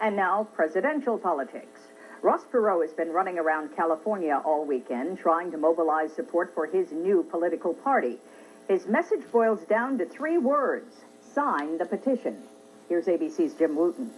And now, presidential politics. Ross Perot has been running around California all weekend trying to mobilize support for his new political party. His message boils down to 3 words: sign the petition. Here's ABC's Jim Wooten.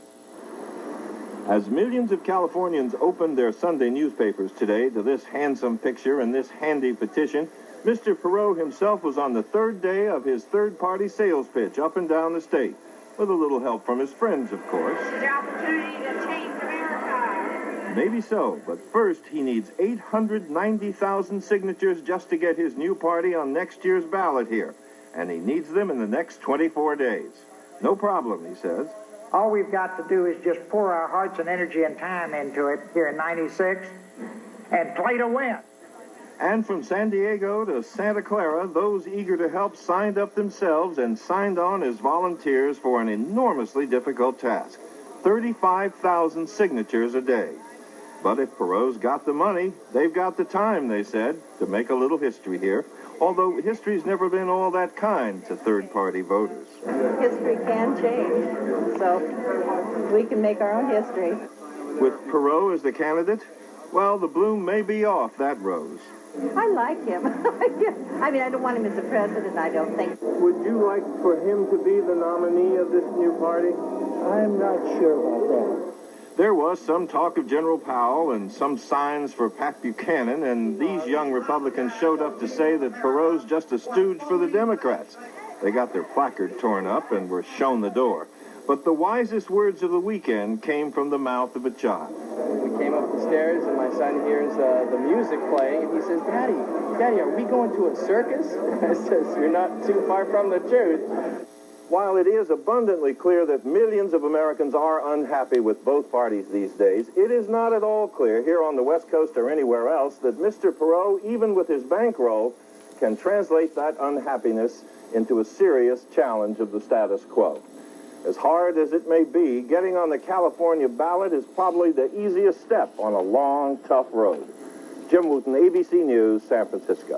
As millions of Californians opened their Sunday newspapers today to this handsome picture and this handy petition, Mr. Perot himself was on the 3rd day of his third-party sales pitch up and down the state, with a little help from his friends, of course. The opportunity to change America. Maybe so, but first he needs 890,000 signatures just to get his new party on next year's ballot here, and he needs them in the next 24 days. No problem, he says. All we've got to do is just pour our hearts and energy and time into it here in '96 and play to win. And from San Diego to Santa Clara, those eager to help signed up themselves and signed on as volunteers for an enormously difficult task: 35,000 signatures a day. But if Perot's got the money, they've got the time, they said, to make a little history here, although history's never been all that kind to third-party voters. History can change, so we can make our own history. With Perot as the candidate, well, the bloom may be off that rose. I like him. I mean, I don't want him as a president, I don't think. Would you like for him to be the nominee of this new party? I'm not sure about that. There was some talk of General Powell and some signs for Pat Buchanan, and these young Republicans showed up to say that Perot's just a stooge for the Democrats. They got their placard torn up and were shown the door. But the wisest words of the weekend came from the mouth of a child. We came up the stairs, and my son hears the music playing, and he says, Daddy, are we going to a circus? I says, you're not too far from the truth. While it is abundantly clear that millions of Americans are unhappy with both parties these days, it is not at all clear here on the West Coast or anywhere else that Mr. Perot, even with his bankroll, can translate that unhappiness into a serious challenge of the status quo. As hard as it may be, getting on the California ballot is probably the easiest step on a long, tough road. Jim Wooten, ABC News, San Francisco.